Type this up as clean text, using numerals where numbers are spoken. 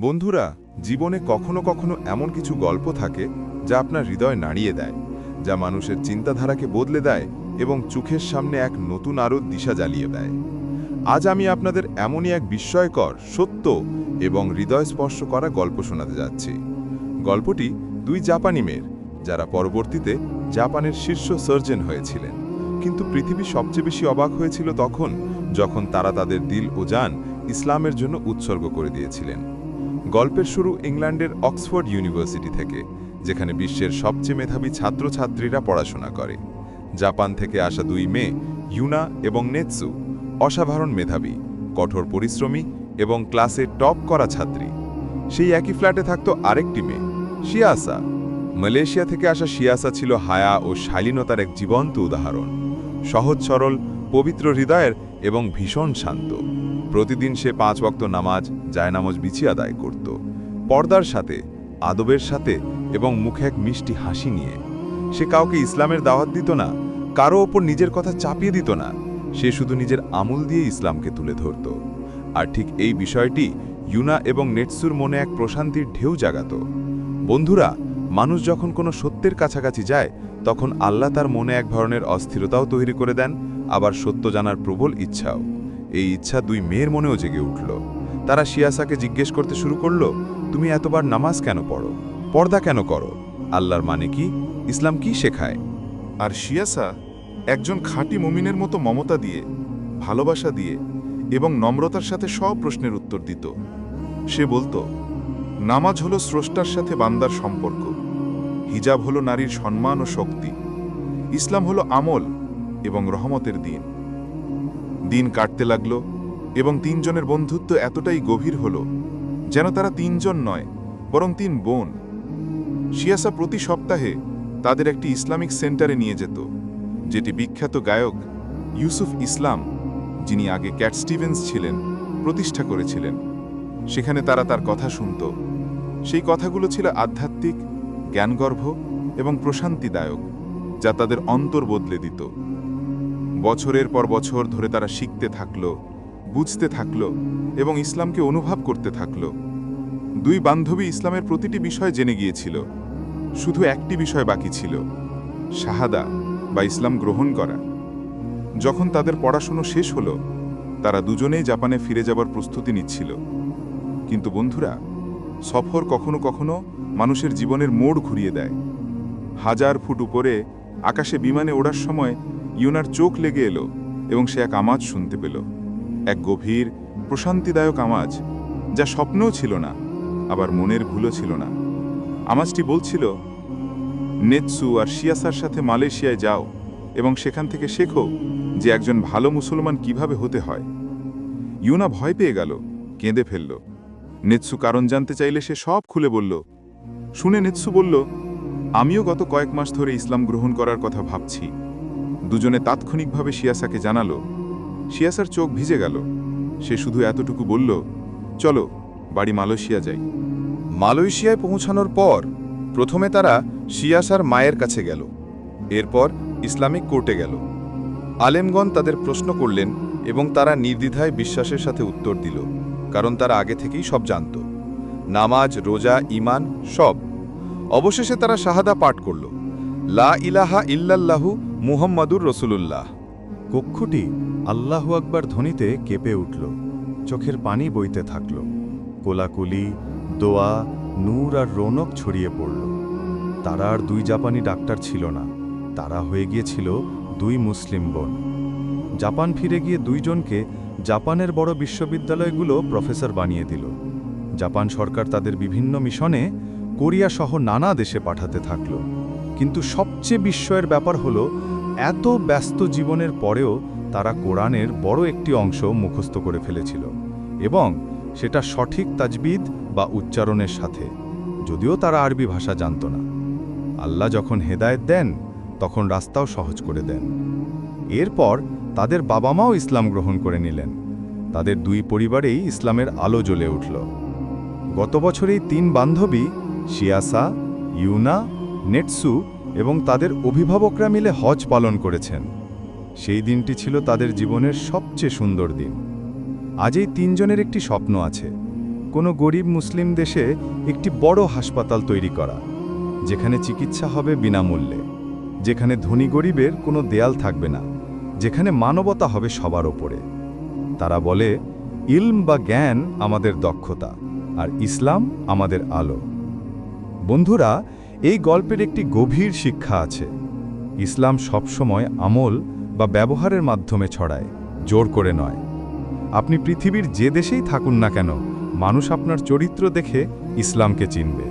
বন্ধুরা, জীবনে কখনো কখনো এমন কিছু গল্প থাকে যা আপনার হৃদয় নাড়িয়ে দেয়, যা মানুষের চিন্তাধারাকে বদলে দেয় এবং চোখের সামনে এক নতুন আরও দিশা জ্বালিয়ে দেয়। আজ আমি আপনাদের এমনই এক বিস্ময়কর, সত্য এবং হৃদয়স্পর্শ করা গল্প শোনাতে যাচ্ছি। গল্পটি দুই জাপানি মেয়ের, যারা পরবর্তীতে জাপানের শীর্ষ সার্জন হয়েছিলেন। কিন্তু পৃথিবী সবচেয়ে বেশি অবাক হয়েছিল তখন, যখন তারা তাদের দিল ও জান ইসলামের জন্য উৎসর্গ করে দিয়েছিলেন। গল্পের শুরু ইংল্যান্ডের অক্সফোর্ড ইউনিভার্সিটি থেকে, যেখানে বিশ্বের সবচেয়ে মেধাবী ছাত্রছাত্রীরা পড়াশোনা করে। জাপান থেকে আসা দুই মেয়ে, ইউনা এবং নেৎসু, অসাধারণ মেধাবী, কঠোর পরিশ্রমী এবং ক্লাসে টপ করা ছাত্রী। সেই একই ফ্ল্যাটে থাকত আরেকটি মেয়ে, শিয়াসা। মালয়েশিয়া থেকে আসা শিয়াসা ছিল হায়া ও শালীনতার এক জীবন্ত উদাহরণ। সহজ সরল, পবিত্র হৃদয়ের এবং ভীষণ শান্ত। প্রতিদিন সে 5 ওয়াক্ত নামাজ, জায়নামাজ বিছিয়ে আদায় করত, পর্দার সাথে, আদবের সাথে এবং মুখে এক মিষ্টি হাসি নিয়ে। সে কাউকে ইসলামের দাওয়াত দিত না, কারো ওপর নিজের কথা চাপিয়ে দিত না। সে শুধু নিজের আমল দিয়ে ইসলামকে তুলে ধরত। আর ঠিক এই বিষয়টি ইউনা এবং নেটসুর মনে এক প্রশান্তির ঢেউ জাগাত। বন্ধুরা, মানুষ যখন কোনো সত্যের কাছাকাছি যায়, তখন আল্লাহ তার মনে এক ধরনের অস্থিরতাও তৈরি করে দেন, আবার সত্য জানার প্রবল ইচ্ছাও। এই ইচ্ছা দুই মেয়ের মনেও জেগে উঠল। তারা শিয়াসাকে জিজ্ঞেস করতে শুরু করল, তুমি এতবার নামাজ কেন পড়ো, পর্দা কেন করো, আল্লাহর মানে কি, ইসলাম কি শেখায়? আর শিয়াসা একজন খাঁটি মুমিনের মতো মমতা দিয়ে, ভালোবাসা দিয়ে এবং নম্রতার সাথে সব প্রশ্নের উত্তর দিত। সে বলতো, নামাজ হলো স্রষ্টার সাথে বান্দার সম্পর্ক, হিজাব হলো নারীর সম্মান ও শক্তি, ইসলাম হলো আমল এবং রহমতের দিন। দিন কাটতে লাগলো এবং তিনজনের বন্ধুত্ব এতটাই গভীর হলো যেন তারা তিনজন নয়, বরং 3 বোন। শিয়াসা প্রতি সপ্তাহে তাদের একটি ইসলামিক সেন্টারে নিয়ে যেত, যেটি বিখ্যাত গায়ক ইউসুফ ইসলাম, যিনি আগে ক্যাট স্টিভেন্স ছিলেন, প্রতিষ্ঠা করেছিলেন। সেখানে তারা তার কথা শুনত। সেই কথাগুলো ছিল আধ্যাত্মিক, জ্ঞানগর্ভ এবং প্রশান্তিদায়ক, যা তাদের অন্তর বদলে দিত। বছরের পর বছর ধরে তারা শিখতে থাকল, বুঝতে থাকল এবং ইসলামকে অনুভব করতে থাকল। দুই বান্ধবী ইসলামের প্রতিটি বিষয় জেনে গিয়েছিল। শুধু একটি বিষয় বাকি ছিল, শাহাদা বা ইসলাম গ্রহণ করা। যখন তাদের পড়াশুনো শেষ হলো, তারা দুজনেই জাপানে ফিরে যাবার প্রস্তুতি নিচ্ছিল। কিন্তু বন্ধুরা, সফর কখনো কখনো মানুষের জীবনের মোড় ঘুরিয়ে দেয়। 1000 ফুট উপরে আকাশে বিমানে ওড়ার সময় ইউনার চোখ লেগে এলো এবং সে এক আওয়াজ শুনতে পেল। এক গভীর, প্রশান্তিদায়ক আওয়াজ, যা স্বপ্নও ছিল না, আবার মনের ভুলও ছিল না। আওয়াজটি বলছিল, নেৎসু আর শিয়াসার সাথে মালয়েশিয়ায় যাও এবং সেখান থেকে শেখো যে একজন ভালো মুসলমান কিভাবে হতে হয়। ইউনা ভয় পেয়ে গেল, কেঁদে ফেলল। নেৎসু কারণ জানতে চাইলে সে সব খুলে বলল। শুনে নেৎসু বলল, আমিও গত কয়েক মাস ধরে ইসলাম গ্রহণ করার কথা ভাবছি। দুজনে তাৎক্ষণিকভাবে শিয়াসাকে জানালো। শিয়াসার চোখ ভিজে গেল। সে শুধু এতটুকু বলল, চলো বাড়ি মালয়েশিয়া যাই। মালয়েশিয়ায় পৌঁছানোর পর প্রথমে তারা শিয়াসার মায়ের কাছে গেল, এরপর ইসলামিক কোর্টে গেল। আলেমগণ তাদের প্রশ্ন করলেন এবং তারা নির্দ্বিধায় বিশ্বাসের সাথে উত্তর দিল, কারণ তারা আগে থেকেই সব জানত, নামাজ, রোজা, ঈমান সব। অবশেষে তারা শাহাদা পাঠ করল, লা ইলাহা ইল্লাল্লাহু মুহাম্মাদুর রাসূলুল্লাহ। কক্ষটি আল্লাহু আকবার ধ্বনিতে কেঁপে উঠল, চোখের পানি বইতে থাকল। কোলাকুলি, দোয়া, নূর আর রৌনক ছড়িয়ে পড়ল। তারা আর 2 জাপানি ডাক্তার ছিল না, তারা হয়ে গিয়েছিল 2 মুসলিম বোন। জাপান ফিরে গিয়ে 2 জনকে জাপানের বড় বিশ্ববিদ্যালয়গুলো প্রফেসর বানিয়ে দিল। জাপান সরকার তাদের বিভিন্ন মিশনে কোরিয়া সহ নানা দেশে পাঠাতে থাকল। কিন্তু সবচেয়ে বিস্ময়ের ব্যাপার হলো, এত ব্যস্ত জীবনের পরেও তারা কোরআনের বড় একটি অংশ মুখস্থ করে ফেলেছিল, এবং সেটা সঠিক তাজবিদ বা উচ্চারণের সাথে, যদিও তারা আরবি ভাষা জানত না। আল্লাহ যখন হেদায়েত দেন, তখন রাস্তাও সহজ করে দেন। এরপর তাদের বাবা মাও ইসলাম গ্রহণ করে নিলেন। তাদের 2 পরিবারেই ইসলামের আলো জ্বলে উঠল। গত বছরেই 3 বান্ধবী, শিয়াসা, ইউনা, নেটসু এবং তাদের অভিভাবকরা মিলে হজ পালন করেছেন। সেই দিনটি ছিল তাদের জীবনের সবচেয়ে সুন্দর দিন। আজ এই 3 জনের একটি স্বপ্ন আছে, কোনো গরিব মুসলিম দেশে একটি বড় হাসপাতাল তৈরি করা, যেখানে চিকিৎসা হবে বিনামূল্যে, যেখানে ধনী গরিবের কোনো দেয়াল থাকবে না, যেখানে মানবতা হবে সবার ওপরে। তারা বলে, ইলম বা জ্ঞান আমাদের দক্ষতা, আর ইসলাম আমাদের আলো। বন্ধুরা, এই গল্পের একটি গভীর শিক্ষা আছে। ইসলাম সবসময় আমল বা ব্যবহারের মাধ্যমে ছড়ায়, জোর করে নয়। আপনি পৃথিবীর যে দেশেই থাকুন না কেন, মানুষ আপনার চরিত্র দেখে ইসলামকে চিনবে।